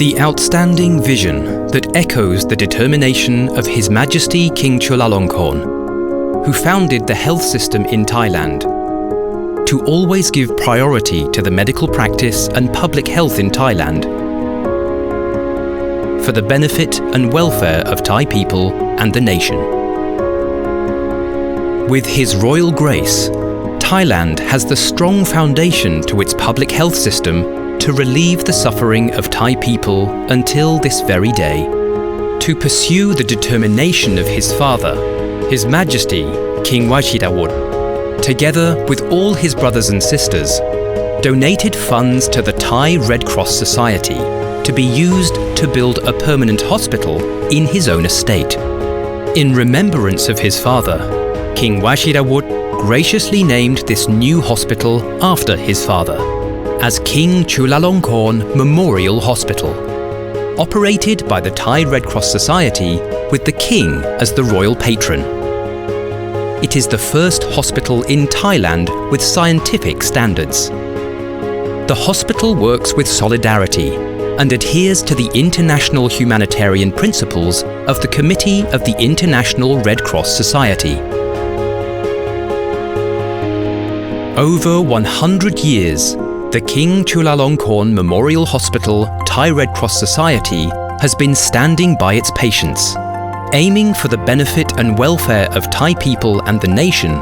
The outstanding vision that echoes the determination of His Majesty King Chulalongkorn, who founded the health system in Thailand, to always give priority to the medical practice and public health in Thailand for the benefit and welfare of Thai people and the nation. With His Royal Grace, Thailand has the strong foundation to its public health system to relieve the suffering of Thai people until this very day. To pursue the determination of his father, His Majesty King Wajidawut, together with all his brothers and sisters, donated funds to the Thai Red Cross Society to be used to build a permanent hospital in his own estate. In remembrance of his father, King Wajidawut graciously named this new hospital after his father, as King Chulalongkorn Memorial Hospital, operated by the Thai Red Cross Society with the King as the royal patron. It is the first hospital in Thailand with scientific standards. The hospital works with solidarity and adheres to the international humanitarian principles of the Committee of the International Red Cross Society. Over 100 years, the King Chulalongkorn Memorial Hospital Thai Red Cross Society has been standing by its patients. Aiming for the benefit and welfare of Thai people and the nation,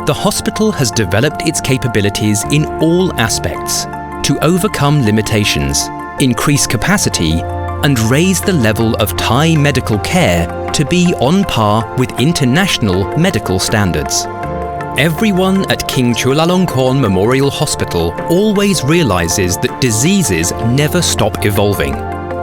the hospital has developed its capabilities in all aspects to overcome limitations, increase capacity, and raise the level of Thai medical care to be on par with international medical standards. Everyone at King Chulalongkorn Memorial Hospital always realizes that diseases never stop evolving.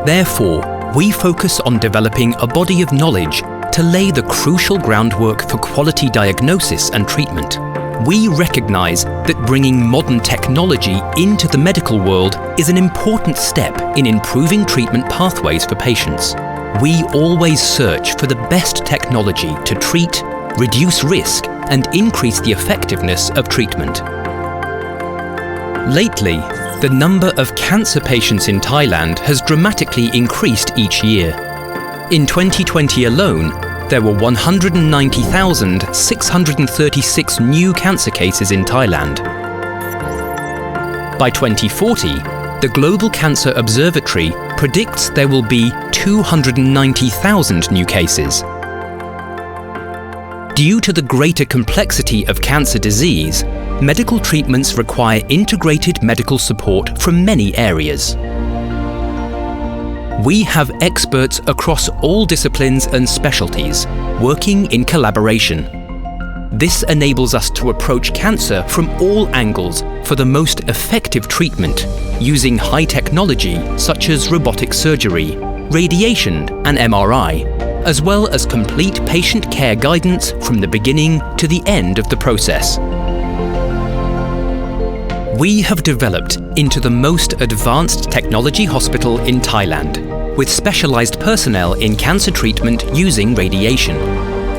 Therefore, we focus on developing a body of knowledge to lay the crucial groundwork for quality diagnosis and treatment. We recognize that bringing modern technology into the medical world is an important step in improving treatment pathways for patients. We always search for the best technology to treat, reduce risk, and increase the effectiveness of treatment. Lately, the number of cancer patients in Thailand has dramatically increased each year. In 2020 alone, there were 190,636 new cancer cases in Thailand. By 2040, the Global Cancer Observatory predicts there will be 290,000 new cases. Due to the greater complexity of cancer disease, medical treatments require integrated medical support from many areas. We have experts across all disciplines and specialties working in collaboration. This enables us to approach cancer from all angles for the most effective treatment, using high technology such as robotic surgery, radiation and MRI, as well as complete patient care guidance from the beginning to the end of the process. We have developed into the most advanced technology hospital in Thailand, with specialized personnel in cancer treatment using radiation.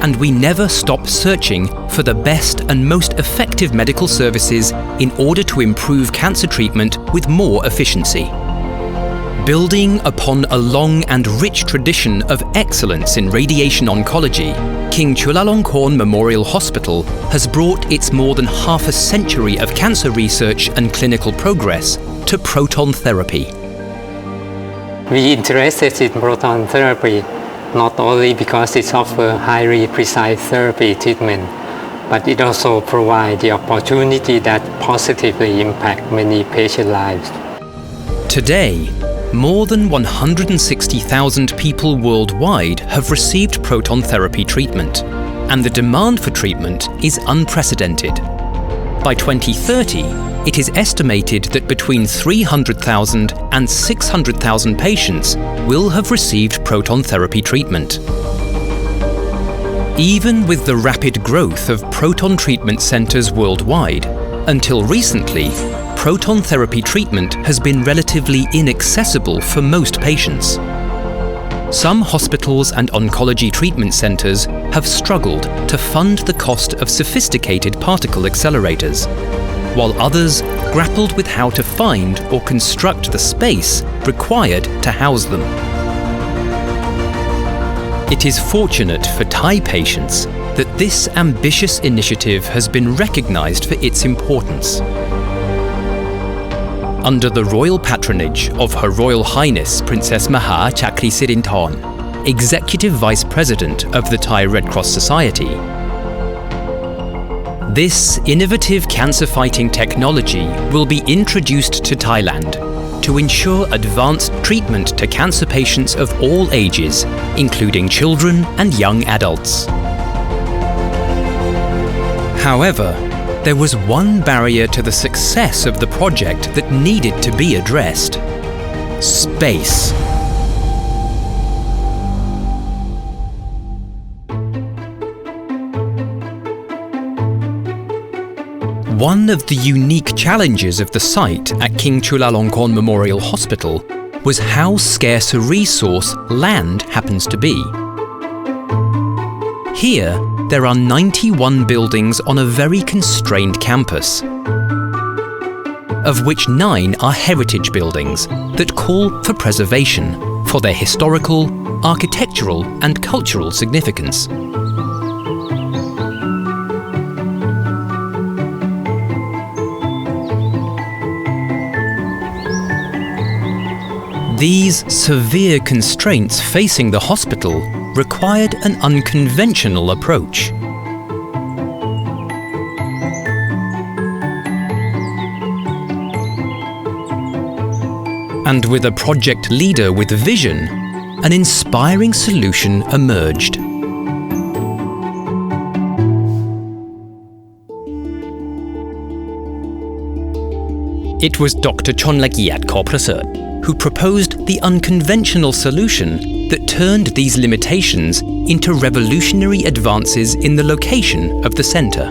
And we never stop searching for the best and most effective medical services in order to improve cancer treatment with more efficiency. Building upon a long and rich tradition of excellence in radiation oncology, King Chulalongkorn Memorial Hospital has brought its more than half a century of cancer research and clinical progress to proton therapy. We interested in proton therapy not only because it offers highly precise therapy treatment, but it also provides the opportunity that positively impact many patient lives. Today, more than 160,000 people worldwide have received proton therapy treatment, and the demand for treatment is unprecedented. By 2030, it is estimated that between 300,000 and 600,000 patients will have received proton therapy treatment. Even with the rapid growth of proton treatment centers worldwide, until recently, proton therapy treatment has been relatively inaccessible for most patients. Some hospitals and oncology treatment centers have struggled to fund the cost of sophisticated particle accelerators. while others grappled with how to find or construct the space required to house them. It is fortunate for Thai patients that this ambitious initiative has been recognized for its importance. Under the royal patronage of Her Royal Highness Princess Maha Chakri Sirindhorn, Executive Vice President of the Thai Red Cross Society, this innovative cancer-fighting technology will be introduced to Thailand to ensure advanced treatment to cancer patients of all ages, including children and young adults. However, there was one barrier to the success of the project that needed to be addressed: space. One of the unique challenges of the site at King Chulalongkorn Memorial Hospital was how scarce a resource land happens to be. Here, there are 91 buildings on a very constrained campus, of which 9 are heritage buildings that call for preservation for their historical, architectural and cultural significance. These severe constraints facing the hospital required an unconventional approach. And with a project leader with vision, an inspiring solution emerged. It was Dr. Chonlagiat Korprasert who proposed the unconventional solution that turned these limitations into revolutionary advances in the location of the centre.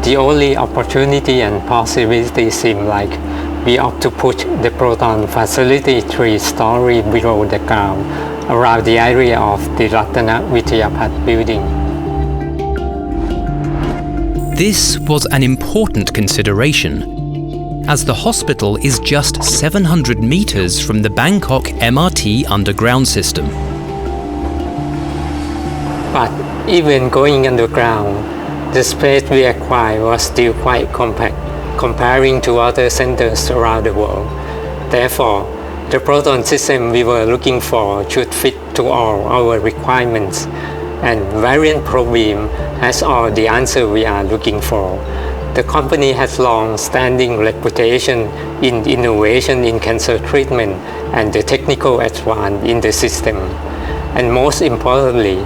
The only opportunity and possibility seemed like we ought to put the Proton facility 3-story below the ground around the area of the Ratana Vityapat building. This was an important consideration, as the hospital is just 700 meters from the Bangkok MRT underground system. But even going underground, the space we acquired was still quite compact comparing to other centers around the world. Therefore, the Proton system we were looking for should fit to all our requirements, and Variant ProBeam has all the answer we are looking for. The company has long-standing reputation in innovation in cancer treatment and the technical advance in the system. And most importantly,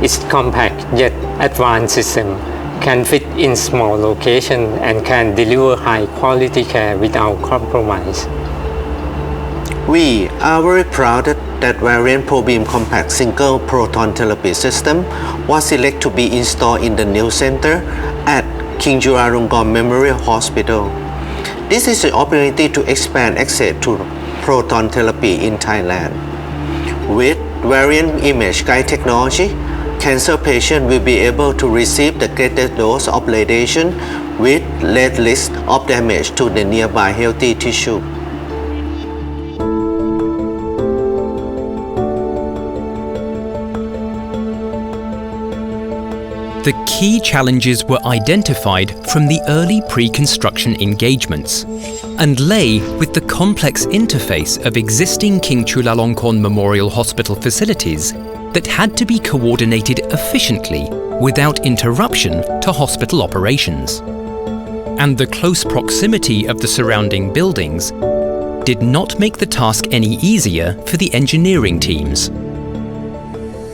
its compact yet advanced system can fit in small locations and can deliver high-quality care without compromise. We are very proud that Variant ProBeam Compact Single Proton Therapy System was selected to be installed in the new center at King Chulalongkorn Memorial Hospital. This is an opportunity to expand access to proton therapy in Thailand. With Variant Image Guide technology, cancer patients will be able to receive the greatest dose of radiation with less risk of damage to the nearby healthy tissue. The key challenges were identified from the early pre-construction engagements and lay with the complex interface of existing King Chulalongkorn Memorial Hospital facilities that had to be coordinated efficiently without interruption to hospital operations. And the close proximity of the surrounding buildings did not make the task any easier for the engineering teams,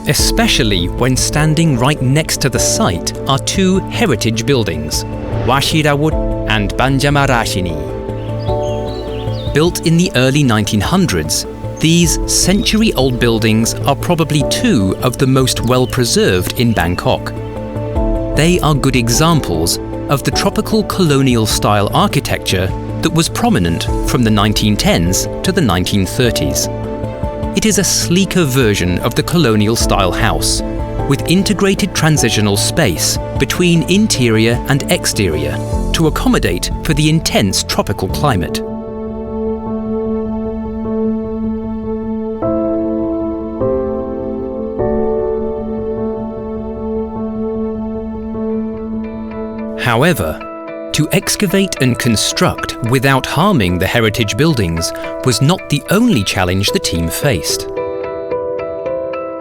especially when standing right next to the site are two heritage buildings, Washirawut and Banjamarashini. Built in the early 1900s, these century-old buildings are probably two of the most well-preserved in Bangkok. They are good examples of the tropical colonial-style architecture that was prominent from the 1910s to the 1930s. It is a sleeker version of the colonial-style house, with integrated transitional space between interior and exterior to accommodate for the intense tropical climate. However, to excavate and construct without harming the heritage buildings was not the only challenge the team faced.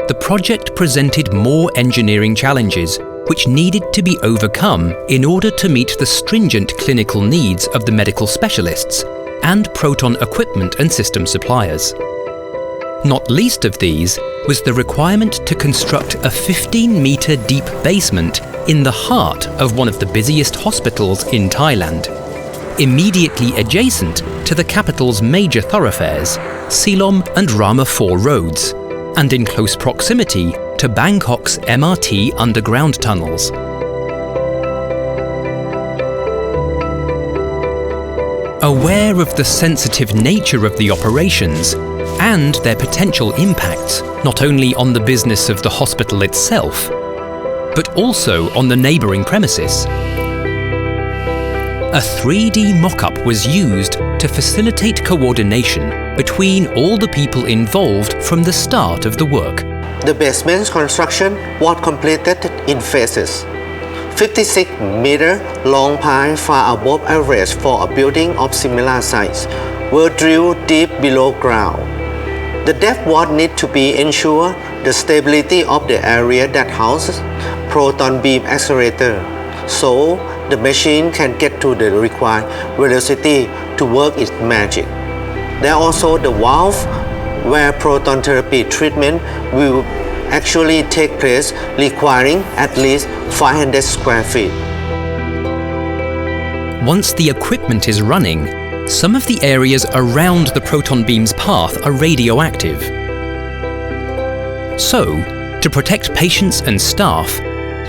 The project presented more engineering challenges which needed to be overcome in order to meet the stringent clinical needs of the medical specialists and Proton equipment and system suppliers. Not least of these was the requirement to construct a 15-metre deep basement in the heart of one of the busiest hospitals in Thailand, immediately adjacent to the capital's major thoroughfares, Silom and Rama 4 roads, and in close proximity to Bangkok's MRT underground tunnels. Aware of the sensitive nature of the operations and their potential impacts not only on the business of the hospital itself, but also on the neighbouring premises, a 3D mock-up was used to facilitate coordination between all the people involved from the start of the work. The basement construction was completed in phases. 56-meter long piles far above average for a building of similar size were drilled deep below ground. The depth was need to be ensure the stability of the area that houses proton beam accelerator, so the machine can get to the required velocity to work its magic. There are also the valve where proton therapy treatment will actually take place, requiring at least 500 square feet. Once the equipment is running, some of the areas around the proton beam's path are radioactive. So, to protect patients and staff,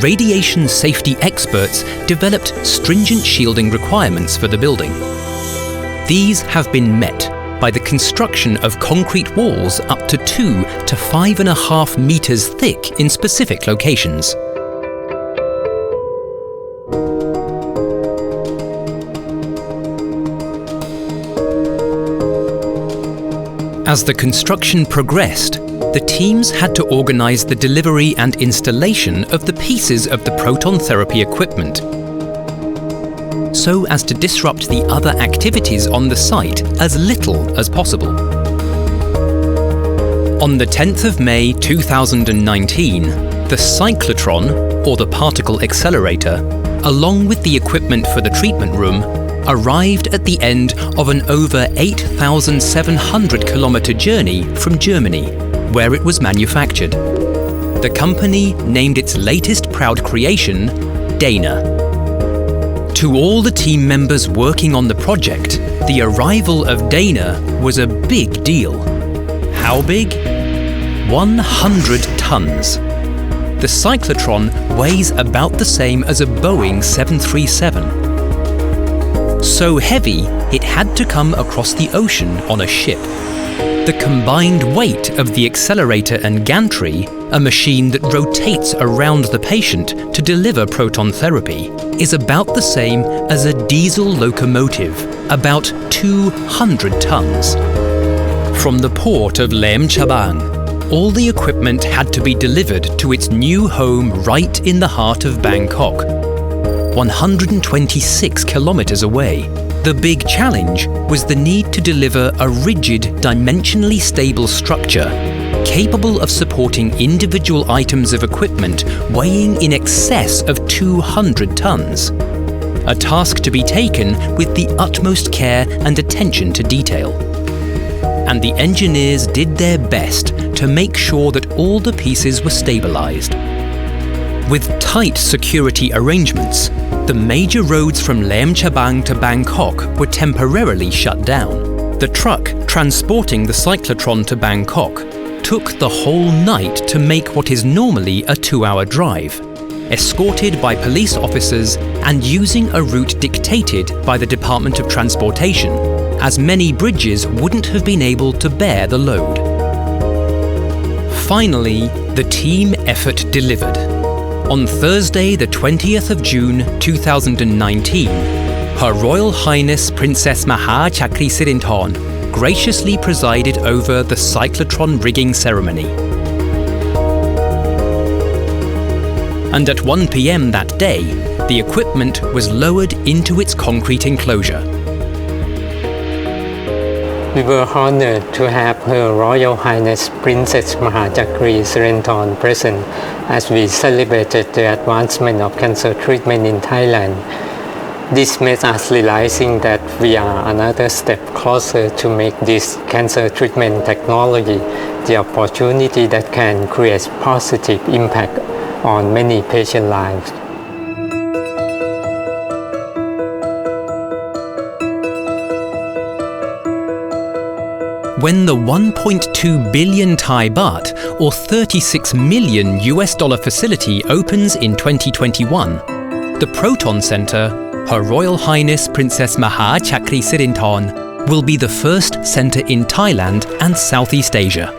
radiation safety experts developed stringent shielding requirements for the building. These have been met by the construction of concrete walls up to 2 to 5.5 meters thick in specific locations. As the construction progressed, the teams had to organize the delivery and installation of the pieces of the proton therapy equipment, so as to disrupt the other activities on the site as little as possible. On the 10th of May 2019, the cyclotron, or the particle accelerator, along with the equipment for the treatment room, arrived at the end of an over 8,700 kilometer journey from Germany, where it was manufactured. The company named its latest proud creation Dana. To all the team members working on the project, the arrival of Dana was a big deal. How big? 100 tons. The cyclotron weighs about the same as a Boeing 737. So heavy, it had to come across the ocean on a ship. The combined weight of the accelerator and gantry, a machine that rotates around the patient to deliver proton therapy, is about the same as a diesel locomotive, about 200 tons. From the port of Laem Chabang, all the equipment had to be delivered to its new home right in the heart of Bangkok, 126 kilometers away. The big challenge was the need to deliver a rigid, dimensionally stable structure capable of supporting individual items of equipment weighing in excess of 200 tons. A task to be taken with the utmost care and attention to detail. And the engineers did their best to make sure that all the pieces were stabilized. With tight security arrangements, the major roads from Laem Chabang to Bangkok were temporarily shut down. The truck transporting the cyclotron to Bangkok took the whole night to make what is normally a 2-hour drive, escorted by police officers and using a route dictated by the Department of Transportation, as many bridges wouldn't have been able to bear the load. Finally, The team effort delivered. On Thursday, the 20th of June 2019, Her Royal Highness Princess Maha Chakri Sirindhorn graciously presided over the cyclotron rigging ceremony. And at 1 p.m. that day, the equipment was lowered into its concrete enclosure. We were honored to have Her Royal Highness Princess Maha Chakri Sirindhorn present as we celebrated the advancement of cancer treatment in Thailand. This made us realizing that we are another step closer to make this cancer treatment technology the opportunity that can create positive impact on many patient lives. When the 1.2 billion Thai baht or $36 million facility opens in 2021, the Proton Center, Her Royal Highness Princess Maha Chakri Sirindhorn, will be the first center in Thailand and Southeast Asia.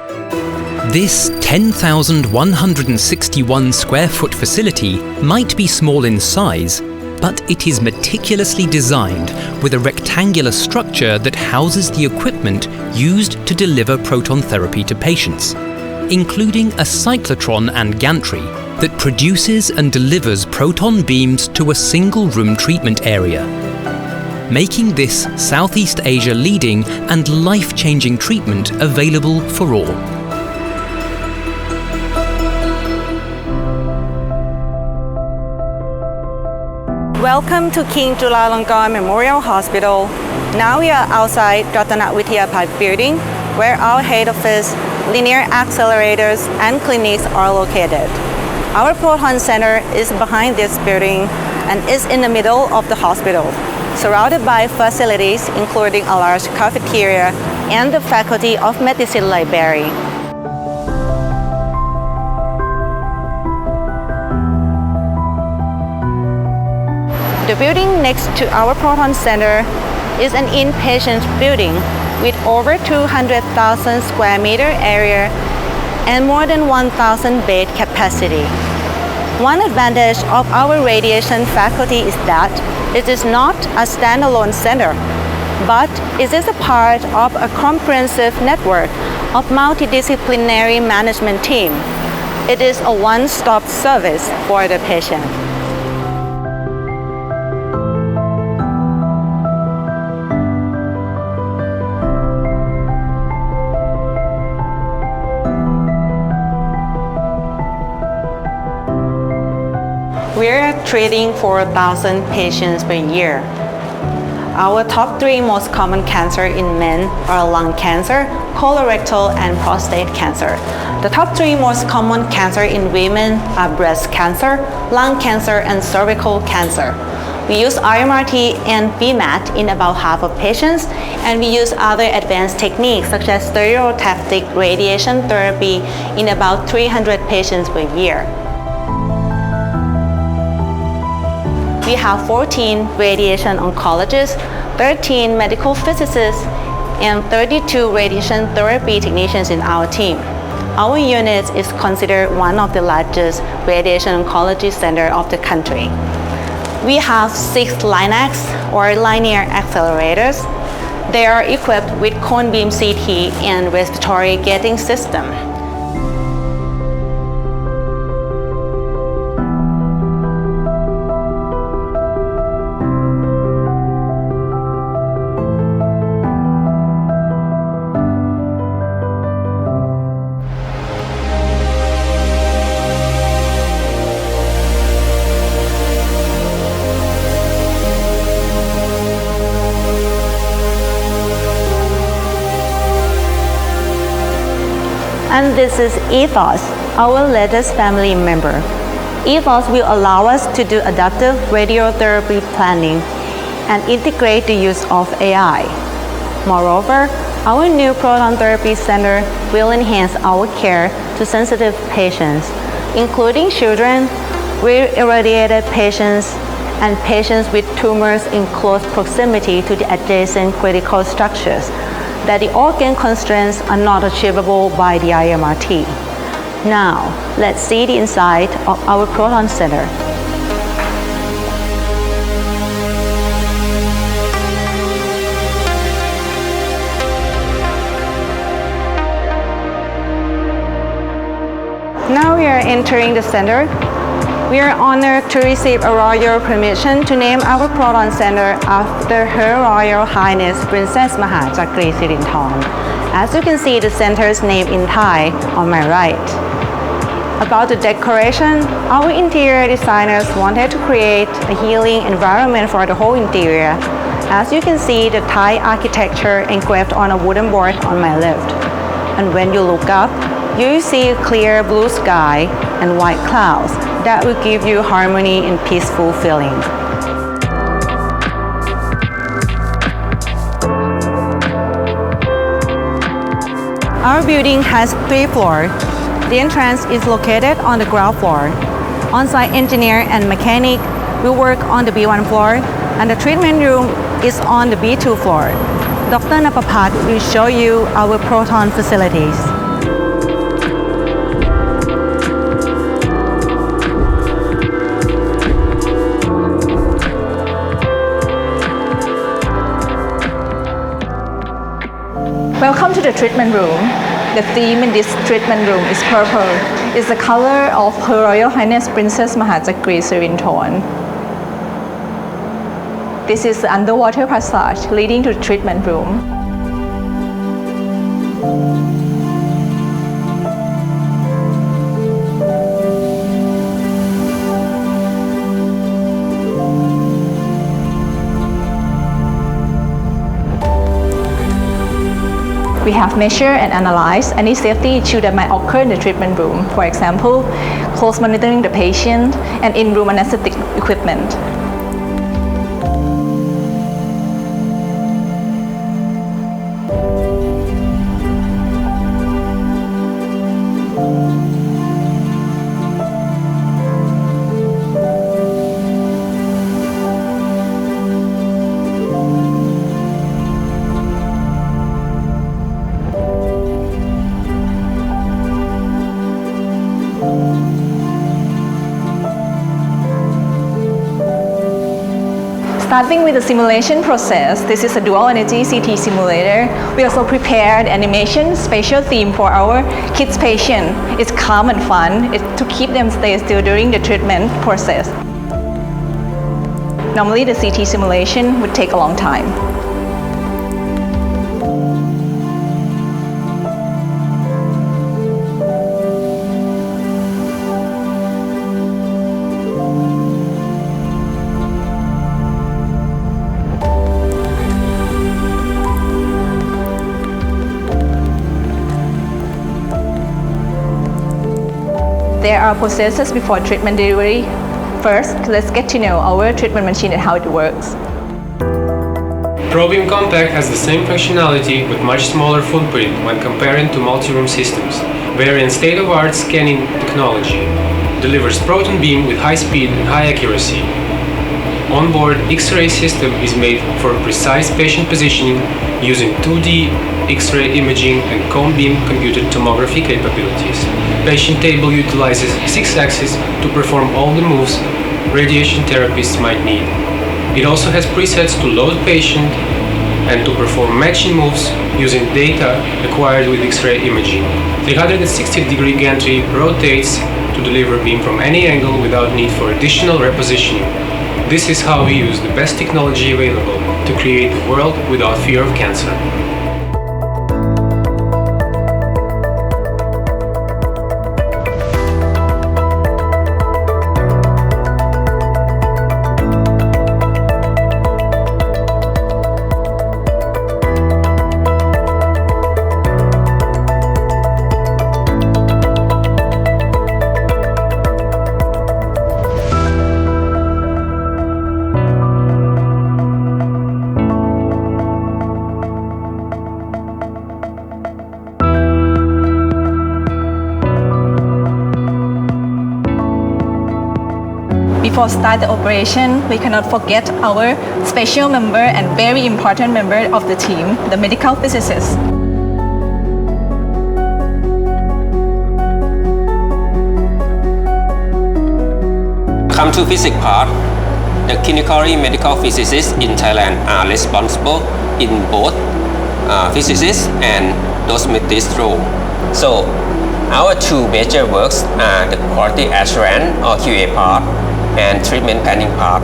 This 10,161 square foot facility might be small in size, but it is meticulously designed with a rectangular structure that houses the equipment used to deliver proton therapy to patients, including a cyclotron and gantry that produces and delivers proton beams to a single-room treatment area, making this Southeast Asia leading and life-changing treatment available for all. Welcome to King Chulalongkorn Memorial Hospital. Now we are outside Ratanavidya Park building, where our head office, linear accelerators, and clinics are located. Our Proton Center is behind this building and is in the middle of the hospital, surrounded by facilities including a large cafeteria and the Faculty of Medicine library. The building next to our Proton Center is an inpatient building with over 200,000 square meter area and more than 1,000 bed capacity. One advantage of our radiation faculty is that it is not a standalone center, but it is a part of a comprehensive network of multidisciplinary management team. It is a one-stop service for the patient. We are treating 4,000 patients per year. Our top 3 most common cancer in men are lung cancer, colorectal, and prostate cancer. The top 3 most common cancer in women are breast cancer, lung cancer, and cervical cancer. We use IMRT and VMAT in about half of patients, and we use other advanced techniques such as stereotactic radiation therapy in about 300 patients per year. We have 14 radiation oncologists, 13 medical physicists, and 32 radiation therapy technicians in our team. Our unit is considered one of the largest radiation oncology centers of the country. We have 6 LINACs or linear accelerators. They are equipped with cone beam CT and respiratory gating system. And this is Ethos, our latest family member. Ethos will allow us to do adaptive radiotherapy planning and integrate the use of AI. Moreover, our new Proton Therapy Center will enhance our care to sensitive patients, including children, irradiated patients, and patients with tumors in close proximity to the adjacent critical structures that the organ constraints are not achievable by the IMRT. Now, let's see the inside of our Proton Center. Now we are entering the center. We are honored to receive a royal permission to name our Proton Center after Her Royal Highness Princess Maha Chakri Sirindhorn. As you can see the center's name in Thai on my right. About the decoration, our interior designers wanted to create a healing environment for the whole interior. As you can see the Thai architecture engraved on a wooden board on my left. And when you look up, you will see a clear blue sky and white clouds that will give you harmony and peaceful feeling. Our building has 3 floors. The entrance is located on the ground floor. On-site engineer and mechanic will work on the B1 floor, and the treatment room is on the B2 floor. Dr. Napapat will show you our Proton facilities. Welcome to the treatment room. The theme in this treatment room is purple. It's the color of Her Royal Highness Princess Maha Chakri Sirindhorn. This is the underwater passage leading to the treatment room. We have measured and analyzed any safety issue that might occur in the treatment room. For example, close monitoring the patient and in-room anesthetic equipment. Starting with the simulation process, this is a dual energy CT simulator. We also prepared animation spatial theme for our kids patient. It's calm and fun. It's to keep them stay still during the treatment process. Normally the CT simulation would take a long time. There are processes before treatment delivery. First, let's get to know our treatment machine and how it works. ProBeam Compact has the same functionality with much smaller footprint when comparing to multi-room systems. Variant state-of-art scanning technology delivers proton beam with high speed and high accuracy. On-board X-ray system is made for precise patient positioning using 2D X-ray imaging and cone beam computed tomography capabilities. Patient table utilizes 6-axis to perform all the moves radiation therapists might need. It also has presets to load patient and to perform matching moves using data acquired with X-ray imaging. 360-degree gantry rotates to deliver beam from any angle without need for additional repositioning. This is how we use the best technology available to create a world without fear of cancer. Before start the operation, we cannot forget our special member and very important member of the team, the medical physicist. Come to physics part, the clinically medical physicists in Thailand are responsible in both physicist and dosimetrist role. So our two major works are the quality assurance or QA part and treatment planning part.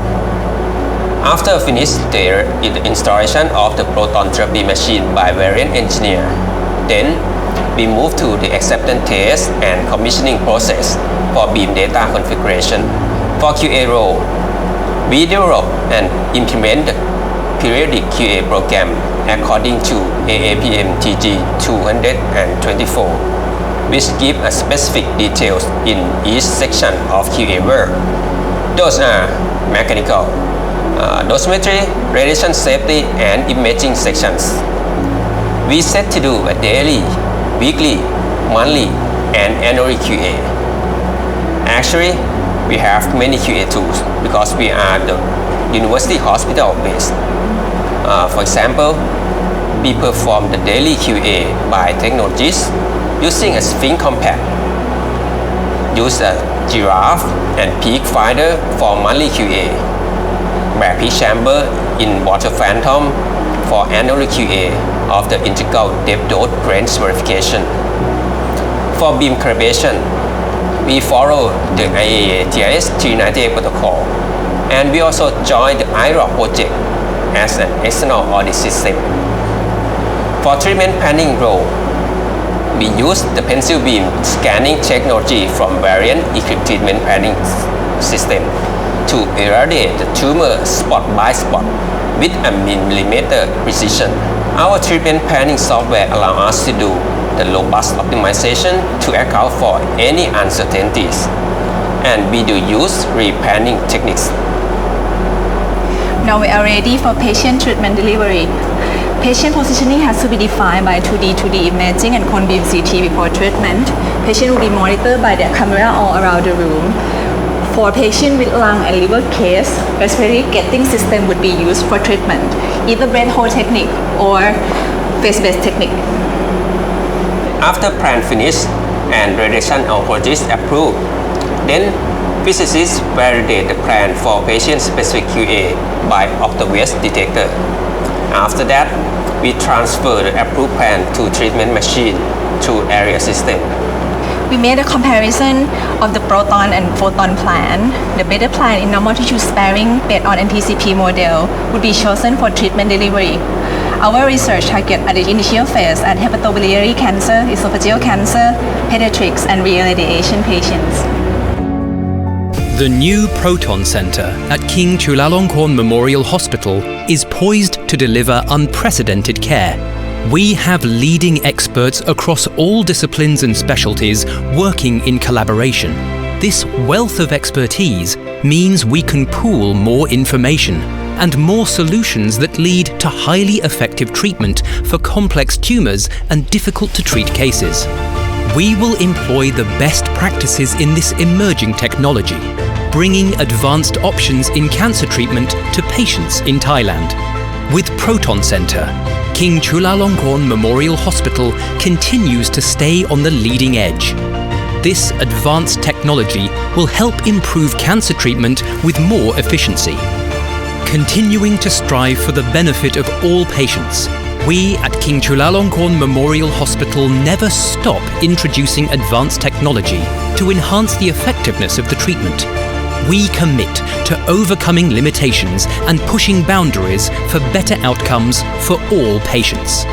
After finish the installation of the proton therapy machine by variant engineer, then we move to the acceptance test and commissioning process for beam data configuration. For QA role, we develop and implement the periodic QA program according to AAPM TG 224, which give a specific details in each section of QA work. Those are mechanical, dosimetry, radiation safety, and imaging sections. We set to do a daily, weekly, monthly, and annual QA. Actually, we have many QA tools because we are the university hospital based. For example, we perform the daily QA by technologies using a Sphinx compact, use a giraffe and peak finder for monthly QA, rapid chamber in water phantom for annual QA of the integral depth dose range verification. For beam calibration, we follow the IAEA TIS 398 protocol, and we also join the IROC project as an external audit system. For treatment planning role, we use the pencil beam scanning technology from variant equipped treatment planning system to irradiate the tumor spot by spot with a millimeter precision. Our treatment planning software allows us to do the robust optimization to account for any uncertainties, and we do use replanning techniques. Now we are ready for patient treatment delivery. Patient positioning has to be defined by 2D imaging and cone beam CT before treatment. Patient will be monitored by their camera all around the room. For patient with lung and liver case, respiratory gating system would be used for treatment, either breath hold technique or face-based technique. After plan finish and radiation oncologist approved, then physicists validate the plan for patient-specific QA by octavus detector. After that, we transfer the approved plan to treatment machine through area system. We made a comparison of the Proton and Photon plan. The better plan in normal tissue sparing based on NTCP model would be chosen for treatment delivery. Our research targets at the initial phase at hepatobiliary cancer, esophageal cancer, pediatrics, and re-irradiation patients. The new Proton Center at King Chulalongkorn Memorial Hospital is poised to deliver unprecedented care. We have leading experts across all disciplines and specialties working in collaboration. This wealth of expertise means we can pool more information and more solutions that lead to highly effective treatment for complex tumors and difficult to treat cases. We will employ the best practices in this emerging technology, bringing advanced options in cancer treatment to patients in Thailand. With Proton Center, King Chulalongkorn Memorial Hospital continues to stay on the leading edge. This advanced technology will help improve cancer treatment with more efficiency. Continuing to strive for the benefit of all patients, we at King Chulalongkorn Memorial Hospital never stop introducing advanced technology to enhance the effectiveness of the treatment. We commit to overcoming limitations and pushing boundaries for better outcomes for all patients.